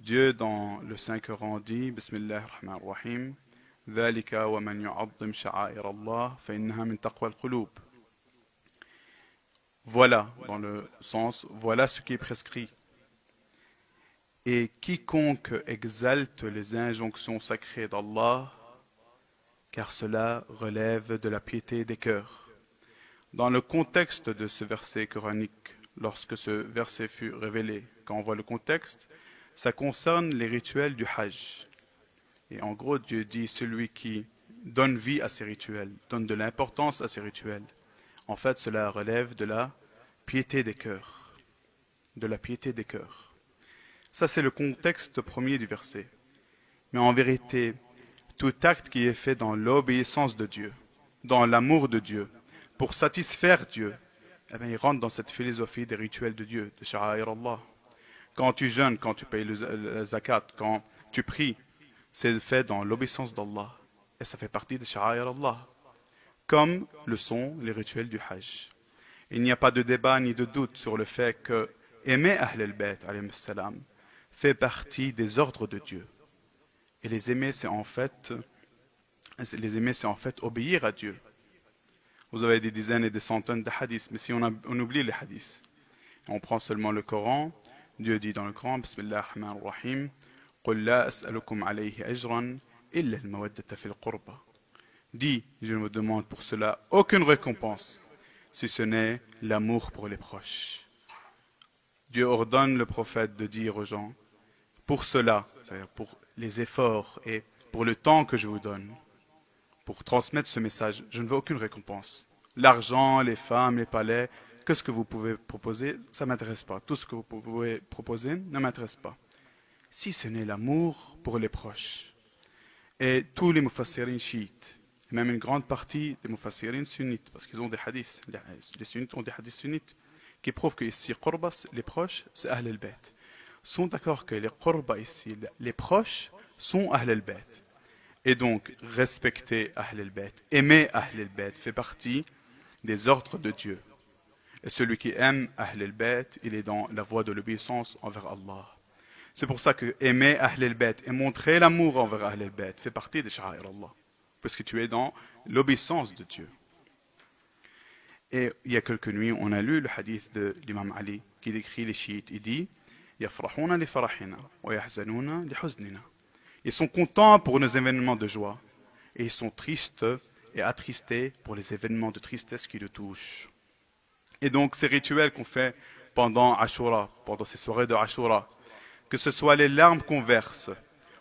Dieu, dans le Saint-Coran, dit Bismillah ar-Rahman ar-Rahim ذَلِكَ وَمَنْ يُعَظِّمْ شَعَائِرَ اللَّهِ فَإِنَّهَا مِنْ تَقْوَى الْقُلُوبِ. Voilà, dans le sens, voilà ce qui est prescrit. Et quiconque exalte les injonctions sacrées d'Allah, car cela relève de la piété des cœurs. Dans le contexte de ce verset coranique, lorsque ce verset fut révélé, quand on voit le contexte, ça concerne les rituels du Hajj. Et en gros, Dieu dit, celui qui donne vie à ces rituels, donne de l'importance à ces rituels. En fait, cela relève de la piété des cœurs. De la piété des cœurs. Ça, c'est le contexte premier du verset. Mais en vérité, tout acte qui est fait dans l'obéissance de Dieu, dans l'amour de Dieu, pour satisfaire Dieu, eh bien, il rentre dans cette philosophie des rituels de Dieu, de Sha'air Allah. Quand tu jeûnes, quand tu payes le zakat, quand tu pries, c'est fait dans l'obéissance d'Allah. Et ça fait partie de Sha'air Allah. Comme le sont les rituels du Hajj. Il n'y a pas de débat ni de doute sur le fait que aimer Ahl al-Bayt, alayhi salam, fait partie des ordres de Dieu. Et les aimer, c'est en fait obéir à Dieu. Vous avez des dizaines et des centaines de hadiths, mais si on oublie les hadiths, on prend seulement le Coran, Dieu dit dans le Coran, Bismillah ar-Rahman ar-Rahim, قُلْ لَا أَسْأَلُكُمْ عَلَيْهِ أَجْرًا إِلَّا الْمَوَدَّةَ فِي الْقُرْبَى. Dis, je ne vous demande pour cela aucune récompense, si ce n'est l'amour pour les proches. Dieu ordonne le prophète de dire aux gens, pour cela, c'est-à-dire pour les efforts et pour le temps que je vous donne, pour transmettre ce message, je ne veux aucune récompense. L'argent, les femmes, les palais, que ce que vous pouvez proposer, ça ne m'intéresse pas. Tout ce que vous pouvez proposer ne m'intéresse pas. Si ce n'est l'amour pour les proches. Et tous les mufassirin chiites, même une grande partie des mufassirin sunnites, parce qu'ils ont des hadiths, les sunnites ont des hadiths sunnites, qui prouvent que ici, qurbas, les proches, c'est Ahl al-Bayt. Sont d'accord que les qurbas ici, les proches, sont Ahl al-Bayt. Et donc, respecter Ahl al-Bayt, aimer Ahl al-Bayt, fait partie des ordres de Dieu. Et celui qui aime Ahl al-Bayt, il est dans la voie de l'obéissance envers Allah. C'est pour ça que aimer Ahl al-Bayt et montrer l'amour envers Ahl al-Bayt fait partie des sha'air Allah. Parce que tu es dans l'obéissance de Dieu. Et il y a quelques nuits, on a lu le hadith de l'imam Ali qui décrit les chiites. Il dit Yafrahuna li farahina wa yahzanuna li huznina. Ils sont contents pour nos événements de joie et ils sont tristes et attristés pour les événements de tristesse qui le touchent. Et donc ces rituels qu'on fait pendant Ashura, pendant ces soirées de Ashura, que ce soit les larmes qu'on verse,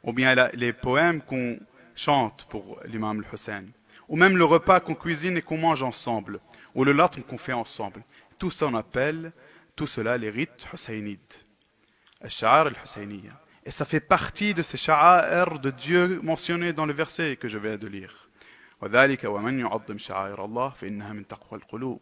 ou bien les poèmes qu'on chante pour l'imam al-Hussein, ou même le repas qu'on cuisine et qu'on mange ensemble, ou le latm qu'on fait ensemble. Tout ça, on appelle tout cela les rites husseinides. Al-Sha'ar al-Husseiniya. Et ça fait partie de ces sha'air de Dieu mentionnés dans le verset que je viens de lire. وَذَلِكَ وَمَنْ يُعَظِّمْ شَعَائِرَ اللَّهِ فَإِنَّهَا مِنْ تَقْوَى الْقُلُوبِ.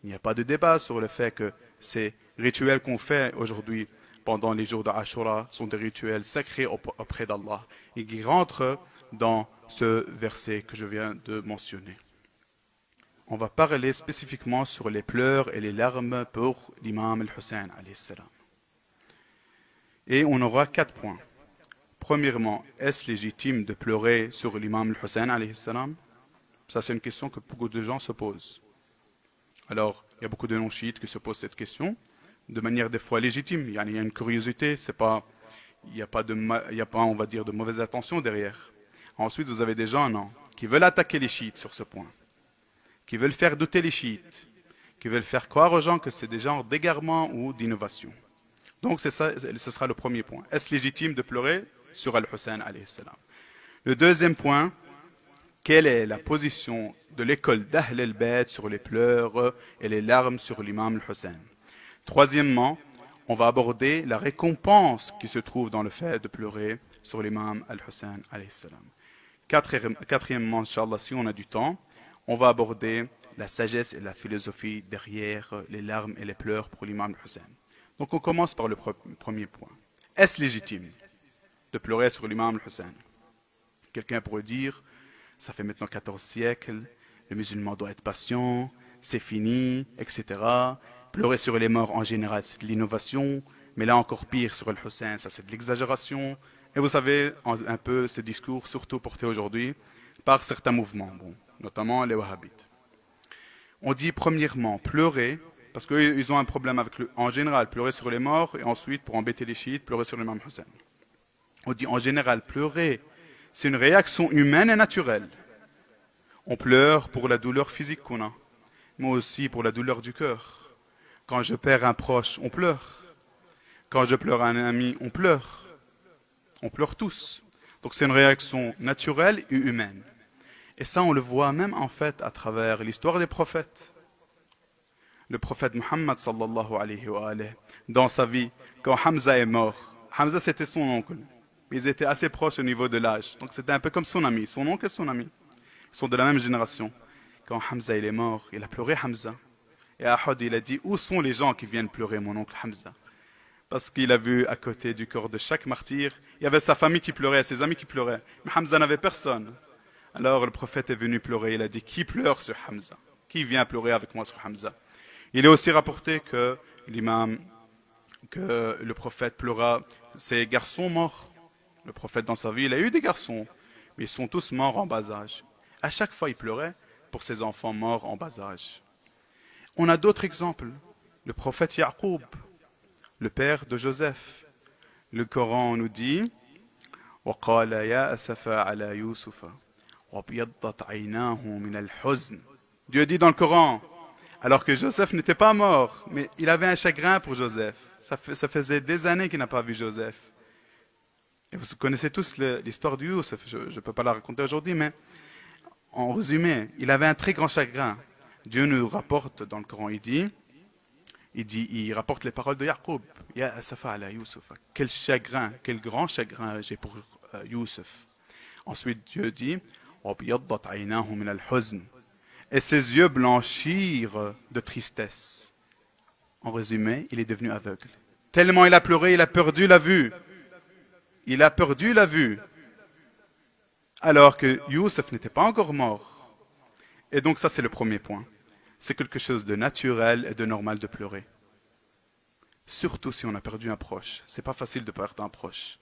Il n'y a pas de débat sur le fait que ces rituels qu'on fait aujourd'hui pendant les jours de Ashura sont des rituels sacrés auprès d'Allah et qui rentrent dans ce verset que je viens de mentionner. On va parler spécifiquement sur les pleurs et les larmes pour l'imam al-Hussein alayhi salam. Et on aura 4 points. Premièrement, est-ce légitime de pleurer sur l'imam al-Hussein alayhi salam? Ça, c'est une question que beaucoup de gens se posent. Alors, il y a beaucoup de non-chiites qui se posent cette question de manière des fois légitime. Il y a une curiosité, il n'y a pas, on va dire, de mauvaise intention derrière. Ensuite, vous avez des gens, non, qui veulent attaquer les chiites sur ce point, qui veulent faire douter les chiites, qui veulent faire croire aux gens que c'est des genres d'égarement ou d'innovation. Donc, c'est ça, ce sera le premier point. Est-ce légitime de pleurer sur Al-Hussein alayhi salam? Le deuxième point, quelle est la position de l'école d'Ahl al-Bayt sur les pleurs et les larmes sur l'imam al-Hussein? Troisièmement, on va aborder la récompense qui se trouve dans le fait de pleurer sur l'imam al-Hussein alayhi salam. Quatrièmement, Inch'Allah, si on a du temps, on va aborder la sagesse et la philosophie derrière les larmes et les pleurs pour l'imam al-Hussein. Donc on commence par le premier point. Est-ce légitime de pleurer sur l'imam al-Hussein? Quelqu'un pourrait dire, ça fait maintenant 14 siècles, le musulman doit être patient, c'est fini, etc. Pleurer sur les morts en général, c'est de l'innovation. Mais là encore pire sur Al-Hussein, ça c'est de l'exagération. Et vous savez un peu ce discours, surtout porté aujourd'hui par certains mouvements, bon, notamment les wahhabites. On dit premièrement pleurer, parce qu'ils ont un problème avec en général, pleurer sur les morts, et ensuite, pour embêter les chiites, pleurer sur l'imam Hussein. On dit en général pleurer, c'est une réaction humaine et naturelle. On pleure pour la douleur physique qu'on a, mais aussi pour la douleur du cœur. Quand je perds un proche, on pleure. Quand je pleure un ami, on pleure. On pleure tous. Donc c'est une réaction naturelle et humaine. Et ça, on le voit même en fait à travers l'histoire des prophètes. Le prophète Muhammad sallallahu alayhi wa alayhi, dans sa vie, quand Hamza est mort, Hamza c'était son oncle. Ils étaient assez proches au niveau de l'âge. Donc c'était un peu comme son ami. Son oncle et son ami. Ils sont de la même génération. Quand Hamza il est mort, il a pleuré Hamza. Et Ahad il a dit, où sont les gens qui viennent pleurer mon oncle Hamza? Parce qu'il a vu à côté du corps de chaque martyr, il y avait sa famille qui pleurait, ses amis qui pleuraient. Mais Hamza n'avait personne. Alors le prophète est venu pleurer, il a dit, qui pleure sur Hamza? Qui vient pleurer avec moi sur Hamza? Il est aussi rapporté que le prophète pleura ses garçons morts. Le prophète dans sa vie, il a eu des garçons, mais ils sont tous morts en bas âge. À chaque fois, il pleurait pour ses enfants morts en bas âge. On a d'autres exemples. Le prophète Yaqub, le père de Joseph. Le Coran nous dit وَقَالَ يَا أَسَفَا عَلَى يُوسُفَ وَابْيَضَّتْ عَيْنَاهُ مِنَ الْحُزْنِ. Dieu dit dans le Coran, alors que Joseph n'était pas mort, mais il avait un chagrin pour Joseph. Ça faisait des années qu'il n'a pas vu Joseph. Et vous connaissez tous l'histoire de Youssef, je ne peux pas la raconter aujourd'hui, mais en résumé, il avait un très grand chagrin. Dieu nous rapporte dans le Coran, il rapporte les paroles de Yaqub. Ya asafa ala Youssef. Quel chagrin, quel grand chagrin j'ai pour Youssef. Ensuite, Dieu dit, et ses yeux blanchirent de tristesse. En résumé, il est devenu aveugle. Tellement il a pleuré, il a perdu la vue. Il a perdu la vue. Alors que Youssef n'était pas encore mort. Et donc ça, c'est le premier point. C'est quelque chose de naturel et de normal de pleurer. Surtout si on a perdu un proche. C'est pas facile de perdre un proche.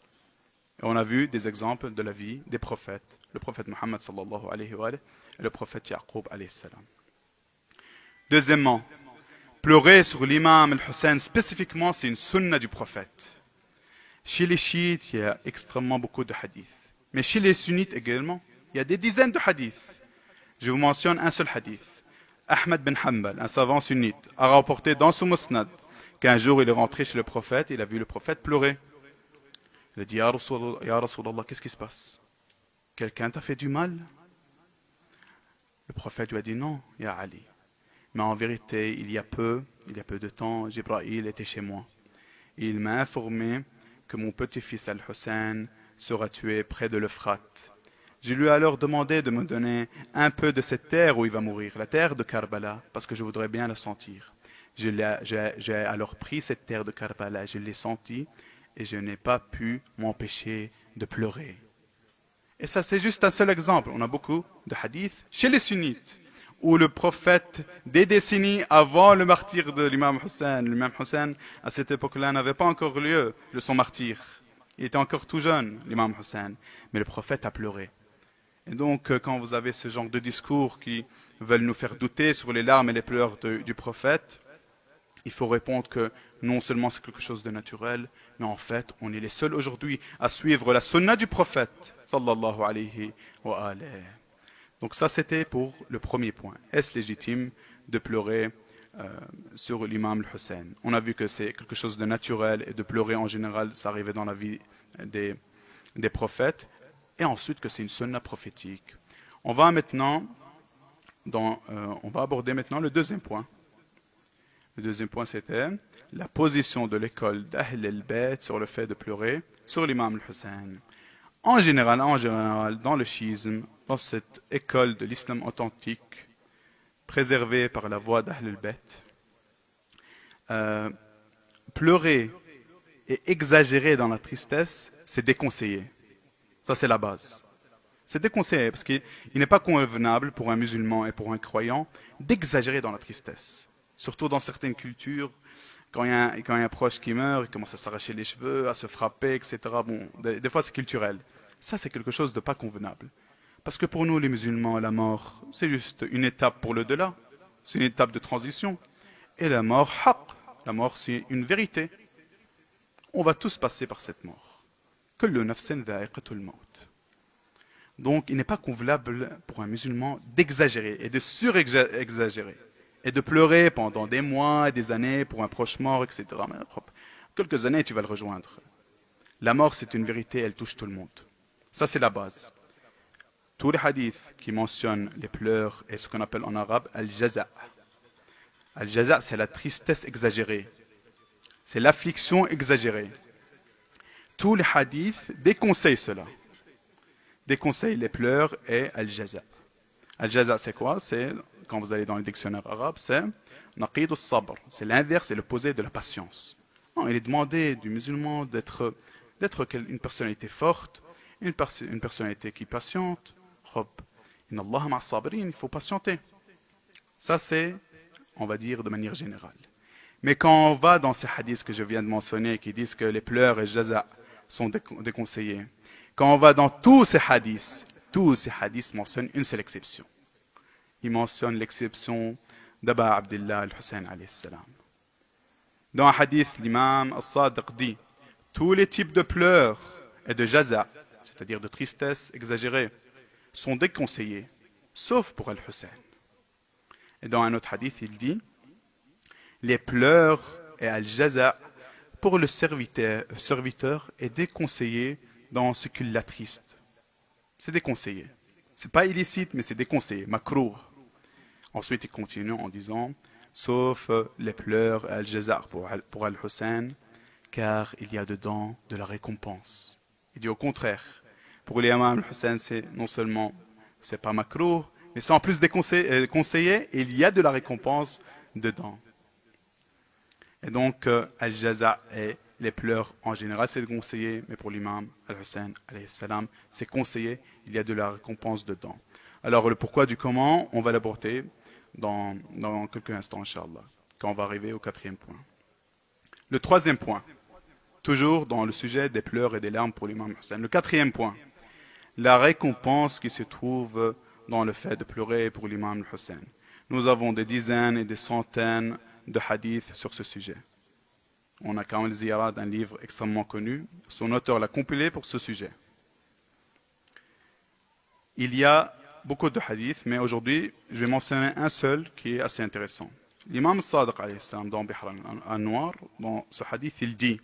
Et on a vu des exemples de la vie des prophètes. Le prophète Muhammad sallallahu alayhi wa alayhi, et le prophète Yaqub alayhi salam. Deuxièmement, pleurer sur l'imam al-Hussein spécifiquement, c'est une sunna du prophète. Chez les chiites, il y a extrêmement beaucoup de hadiths. Mais chez les sunnites également, il y a des dizaines de hadiths. Je vous mentionne un seul hadith. Ahmed bin Hanbal, un savant sunnite, a rapporté dans son musnad qu'un jour il est rentré chez le prophète, il a vu le prophète pleurer. Il a dit, Ya Rasulallah, qu'est-ce qui se passe? Quelqu'un t'a fait du mal? Le prophète lui a dit, non, Ya Ali. Mais en vérité, il y a peu de temps, Jibril était chez moi. Et il m'a informé que mon petit-fils Al-Hussein sera tué près de l'Euphrate. Je lui ai alors demandé de me donner un peu de cette terre où il va mourir, la terre de Karbala, parce que je voudrais bien la sentir. J'ai alors pris cette terre de Karbala, je l'ai sentie, et je n'ai pas pu m'empêcher de pleurer. Et ça, c'est juste un seul exemple. On a beaucoup de hadiths chez les sunnites, où le prophète, des décennies avant le martyr de l'imam Hussein, à cette époque-là, n'avait pas encore lieu de son martyr. Il était encore tout jeune, l'imam Hussein, mais le prophète a pleuré. Et donc, quand vous avez ce genre de discours qui veulent nous faire douter sur les larmes et les pleurs du prophète, il faut répondre que non seulement c'est quelque chose de naturel, mais en fait, on est les seuls aujourd'hui à suivre la sunna du prophète, sallallahu alayhi wa alayhi. Donc ça, c'était pour le premier point. Est-ce légitime de pleurer sur l'imam al-Hussein? On a vu que c'est quelque chose de naturel et de pleurer en général, ça arrivait dans la vie des prophètes. Et ensuite que c'est une sunna prophétique. On va aborder maintenant le deuxième point. Le deuxième point, c'était la position de l'école d'Ahl al-Bayt sur le fait de pleurer sur l'imam al-Hussein. En général, dans le chiisme, dans cette école de l'islam authentique, préservée par la voix d'Ahl al-Bayt, pleurer et exagérer dans la tristesse, c'est déconseillé. Ça, c'est la base. C'est déconseillé parce qu'il n'est pas convenable pour un musulman et pour un croyant d'exagérer dans la tristesse. Surtout dans certaines cultures, Quand il y a un proche qui meurt, il commence à s'arracher les cheveux, à se frapper, etc. Bon, des fois c'est culturel. Ça, c'est quelque chose de pas convenable. Parce que pour nous, les musulmans, la mort, c'est juste une étape pour le delà. C'est une étape de transition. Et la mort, haq. La mort, c'est une vérité. On va tous passer par cette mort. Kullu nafsin dha'iqatul maut. Donc, il n'est pas convenable pour un musulman d'exagérer et de surexagérer et de pleurer pendant des mois et des années pour un proche mort, etc. Mais quelques années, tu vas le rejoindre. La mort, c'est une vérité, elle touche tout le monde. Ça, c'est la base. Tous les hadiths qui mentionnent les pleurs et ce qu'on appelle en arabe al-jaza'. Al-jaza', c'est la tristesse exagérée. C'est l'affliction exagérée. Tous les hadiths déconseillent cela. Déconseillent les pleurs et al-jaza'. Al-jaza', c'est quoi? C'est, quand vous allez dans le dictionnaire arabe, c'est naqid al-sabr. C'est l'inverse, c'est l'opposé de la patience. Non, il est demandé du musulman d'être une personnalité forte, une personnalité qui patiente. Inna Allah ma'a sabirin, il faut patienter. Ça, c'est, on va dire, de manière générale. Mais quand on va dans ces hadiths que je viens de mentionner, qui disent que les pleurs et le jaza' sont déconseillés, quand on va dans tous ces hadiths mentionnent une seule exception. Ils mentionnent l'exception d'Aba Abdullah al-Hussein alayhi salam. Dans un hadith, l'imam al-Sadiq dit tous les types de pleurs et de jaza', c'est-à-dire de tristesse exagérée, sont déconseillés, sauf pour al-Hussein. Et dans un autre hadith, il dit les pleurs et al-jaza' pour le serviteur est déconseillé dans ce qui l'attriste. C'est déconseillé. C'est pas illicite, mais c'est déconseillé, makrouh. Ensuite, il continue en disant sauf les pleurs et al-jaza' pour al-Hussein, car il y a dedans de la récompense. Il dit au contraire, pour l'imam al-Hussein, c'est non seulement c'est pas makrouh, mais c'est en plus conseillé, et il y a de la récompense dedans. Et donc, al-jaza' et les pleurs en général, c'est conseillé, mais pour l'imam al-Hussein, c'est conseillé, il y a de la récompense dedans. Alors, le pourquoi du comment, on va l'aborder dans quelques instants, Inch'Allah, quand on va arriver au 4e point. Le 3e point, toujours dans le sujet des pleurs et des larmes pour l'imam Hussein. Le 4e point, la récompense qui se trouve dans le fait de pleurer pour l'imam Hussein. Nous avons des dizaines et des centaines de hadiths sur ce sujet. On a Kamel Ziyarad, un livre extrêmement connu. Son auteur l'a compilé pour ce sujet. Il y a beaucoup de hadiths, mais aujourd'hui, je vais mentionner un seul qui est assez intéressant. L'imam Sadiq dans Bihr al-Anwar, dans ce hadith, il dit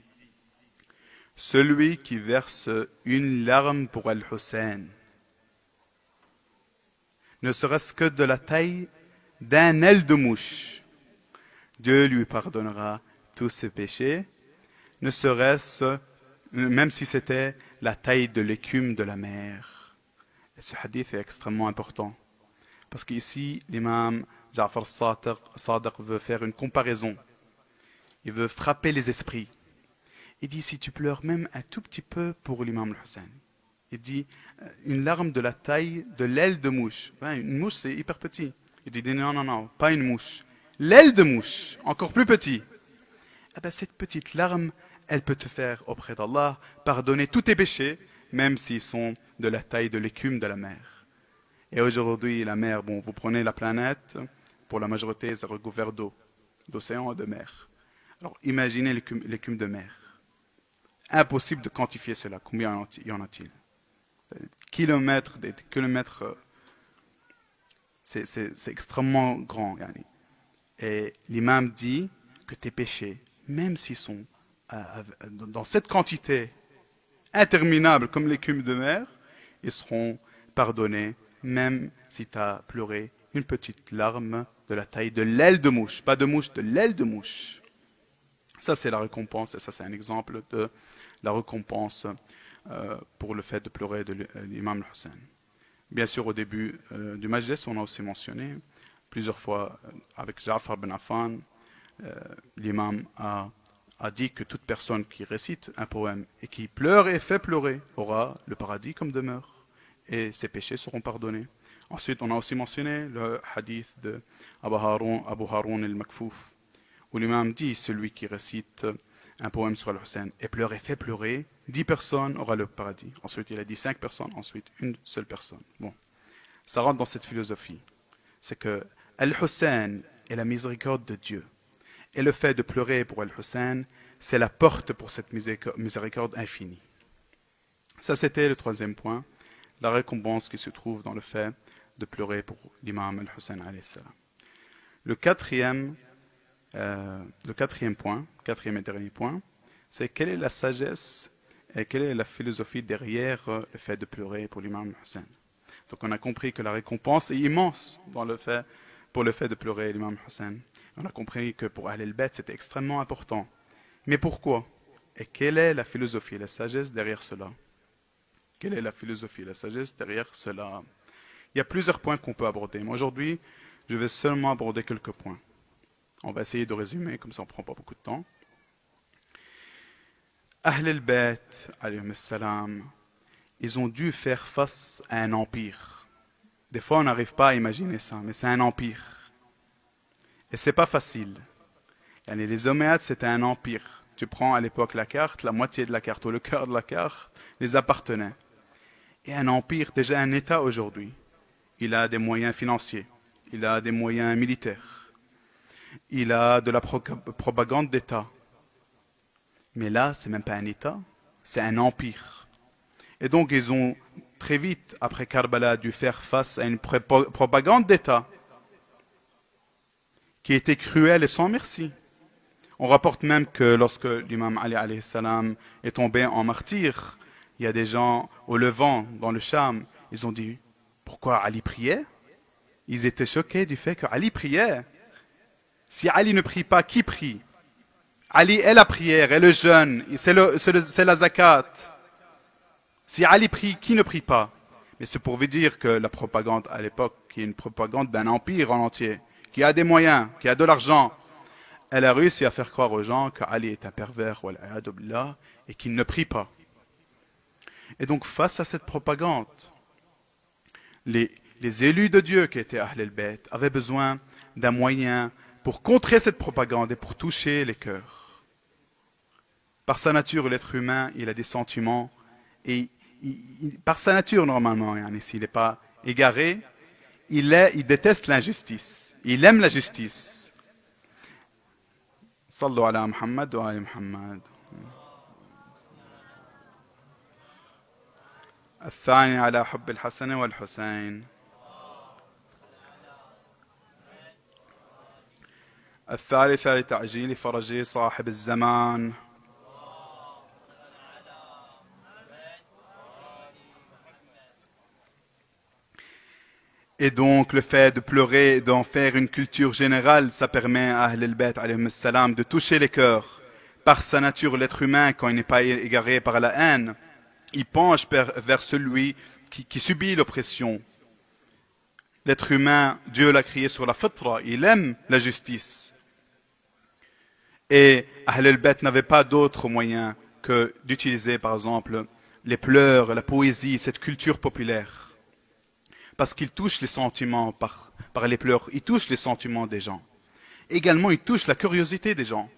celui qui verse une larme pour Al-Hussein, ne serait-ce que de la taille d'un aile de mouche, Dieu lui pardonnera tous ses péchés, ne serait-ce, même si c'était la taille de l'écume de la mer. Et ce hadith est extrêmement important. Parce qu'ici, l'imam Ja'far Sadiq veut faire une comparaison. Il veut frapper les esprits. Il dit, si tu pleures même un tout petit peu pour l'imam al-Hussein, il dit, une larme de la taille de l'aile de mouche. Une mouche, c'est hyper petit. Il dit, non, pas une mouche. L'aile de mouche, encore plus petit. Eh bien, cette petite larme, elle peut te faire, auprès d'Allah, pardonner tous tes péchés, même s'ils sont de la taille de l'écume de la mer. Et aujourd'hui, la mer, bon, vous prenez la planète, pour la majorité, c'est recouvert d'eau, d'océan et de mer. Alors, imaginez l'écume de mer. Impossible de quantifier cela. Combien y en a-t-il? Kilomètres, des kilomètres, c'est extrêmement grand. Yani. Et l'imam dit que tes péchés, même s'ils sont dans cette quantité interminable comme l'écume de mer, ils seront pardonnés, même si tu as pleuré une petite larme de la taille de l'aile de mouche. Pas de mouche, de l'aile de mouche. Ça, c'est la récompense, et ça, c'est un exemple de la récompense pour le fait de pleurer de l'imam Hussein. Bien sûr, au début du Majlis, on a aussi mentionné plusieurs fois avec Ja'far ben Affan, l'imam a dit que toute personne qui récite un poème et qui pleure et fait pleurer aura le paradis comme demeure et ses péchés seront pardonnés. Ensuite, on a aussi mentionné le hadith de Abu Haroun al-Makfouf, où l'imam dit, celui qui récite un poème sur Al-Hussein et pleure et fait pleurer, 10 personnes aura le paradis. Ensuite, il a dit 5 personnes, ensuite une seule personne. Bon, ça rentre dans cette philosophie. C'est que Al-Hussein est la miséricorde de Dieu. Et le fait de pleurer pour Al-Hussein, c'est la porte pour cette miséricorde infinie. Ça, c'était le troisième point, la récompense qui se trouve dans le fait de pleurer pour l'imam Al-Hussein alayhi salam. Le quatrième point, quatrième et dernier point, c'est quelle est la sagesse et quelle est la philosophie derrière le fait de pleurer pour l'imam Hussein. Donc on a compris que la récompense est immense pour le fait de pleurer l'imam Hussein. On a compris que pour Ahl al-Bayt c'était extrêmement important. Mais pourquoi? Et quelle est la philosophie et la sagesse derrière cela? Quelle est la philosophie et la sagesse derrière cela? Il y a plusieurs points qu'on peut aborder. Mais aujourd'hui, je vais seulement aborder quelques points. On va essayer de résumer, comme ça on ne prend pas beaucoup de temps. Ahl al-Bayt, alayhim salam, ils ont dû faire face à un empire. Des fois, on n'arrive pas à imaginer ça, mais c'est un empire. Et c'est pas facile. Les Omeyyades, c'était un empire. Tu prends à l'époque la carte, la moitié de la carte ou le quart de la carte les appartenait. Et un empire, déjà un État aujourd'hui, il a des moyens financiers, il a des moyens militaires, il a de la propagande d'État. Mais là, c'est même pas un État, c'est un empire. Et donc, ils ont très vite, après Karbala, dû faire face à une propagande d'État qui était cruelle et sans merci. On rapporte même que lorsque l'imam Ali alayhi salam est tombé en martyr, il y a des gens au Levant, dans le Cham, ils ont dit « Pourquoi Ali priait ?» Ils étaient choqués du fait que Ali priait. Si Ali ne prie pas, qui prie? Ali est la prière, est le jeûne, c'est la zakat. Si Ali prie, qui ne prie pas? Mais c'est pour vous dire que la propagande à l'époque, qui est une propagande d'un empire en entier, qui a des moyens, qui a de l'argent, elle a réussi à faire croire aux gens qu'Ali est un pervers et qu'il ne prie pas. Et donc face à cette propagande, les élus de Dieu qui étaient Ahl al-Bayt avaient besoin d'un moyen pour contrer cette propagande et pour toucher les cœurs. Par sa nature, l'être humain, il a des sentiments et par sa nature normalement, s'il n'est pas égaré, il déteste l'injustice. Il aime la justice. Sallu ala Muhammad wa ali Muhammad. الثاني على حب الحسن والحسين الثالثة لتعجيل فرج صاحب الزمان Et donc, le fait de pleurer et d'en faire une culture générale, ça permet à Ahl al-Bayt alayhim salam de toucher les cœurs. Par sa nature, l'être humain, quand il n'est pas égaré par la haine, il penche vers celui qui subit l'oppression. L'être humain, Dieu l'a créé sur la fitra, il aime la justice. Et Ahl al-Bayt n'avait pas d'autre moyen que d'utiliser, par exemple, les pleurs, la poésie, cette culture populaire. Parce qu'il touche les sentiments par les pleurs, il touche les sentiments des gens. Également, il touche la curiosité des gens.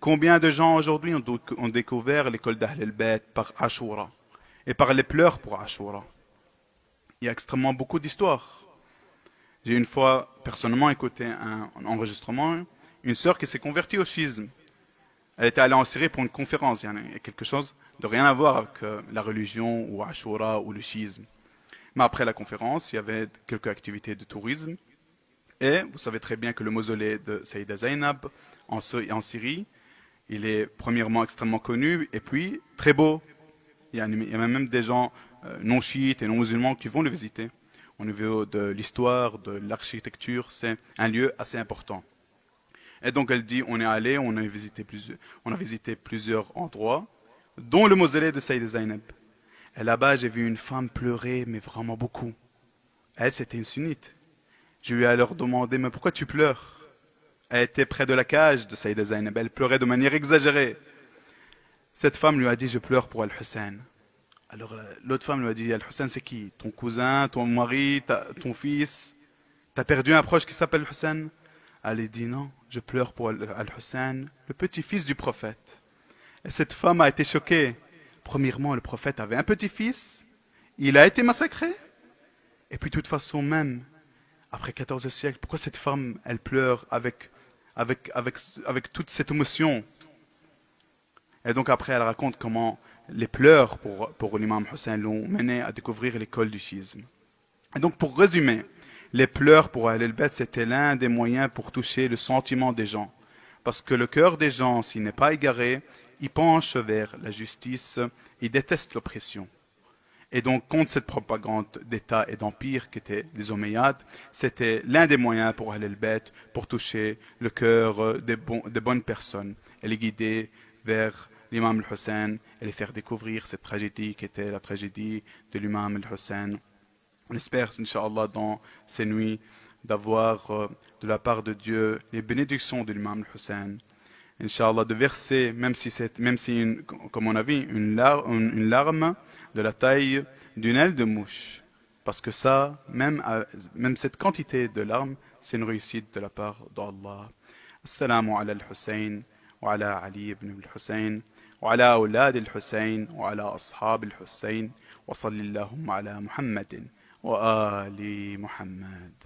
Combien de gens aujourd'hui ont découvert l'école d'Ahl al-Bayt par Ashura et par les pleurs pour Ashura? Il y a extrêmement beaucoup d'histoires. J'ai une fois personnellement écouté un enregistrement, une sœur qui s'est convertie au schisme. Elle était allée en Syrie pour une conférence. Il y a quelque chose de rien à voir avec la religion ou Ashura ou le schisme. Mais après la conférence, il y avait quelques activités de tourisme. Et vous savez très bien que le mausolée de Sayyida Zainab en Syrie, il est premièrement extrêmement connu et puis très beau. Il y a même des gens non chiites et non musulmans qui vont le visiter. Au niveau de l'histoire, de l'architecture, c'est un lieu assez important. Et donc elle dit, on est allé, on a visité plusieurs endroits, dont le mausolée de Sayyida Zainab. Et là-bas, j'ai vu une femme pleurer, mais vraiment beaucoup. Elle, c'était une sunnite. Je lui ai alors demandé, mais pourquoi tu pleures? Elle était près de la cage de Sayyida Zainab. Elle pleurait de manière exagérée. Cette femme lui a dit, je pleure pour Al-Hussein. Alors l'autre femme lui a dit, Al-Hussein, c'est qui? Ton cousin, ton mari, ton fils? T'as perdu un proche qui s'appelle Hussein? Elle dit non, je pleure pour Al-Hussein, le petit-fils du prophète. Et cette femme a été choquée. Premièrement, le prophète avait un petit-fils, il a été massacré. Et puis, de toute façon, même, après 14 siècles, pourquoi cette femme, elle pleure avec toute cette émotion? Et donc, après, elle raconte comment les pleurs pour l'imam Hussein l'ont mené à découvrir l'école du chiisme. Et donc, pour résumer, les pleurs pour Ahl al-Bayt, c'était l'un des moyens pour toucher le sentiment des gens. Parce que le cœur des gens, s'il n'est pas égaré, il penche vers la justice, il déteste l'oppression. Et donc, contre cette propagande d'État et d'empire qu'étaient les Omeyyades, c'était l'un des moyens pour Ahl al-Bayt, pour toucher le cœur des bonnes personnes et les guider vers l'imam al-Hussein et les faire découvrir cette tragédie qui était la tragédie de l'imam al-Hussein. On espère, Inch'Allah, dans ces nuits, d'avoir de la part de Dieu les bénédictions de l'imam al-Hussein. Inch'Allah, de verser, même si comme on a vu, une larme de la taille d'une aile de mouche. Parce que ça, même cette quantité de larmes, c'est une réussite de la part d'Allah. Assalamu ala al-Hussein, wa ala Ali ibn al-Hussein, wa ala awlad al-Hussein, wa ala ashab al-Hussein, wa sallallahu ala Muhammadin. وآل محمد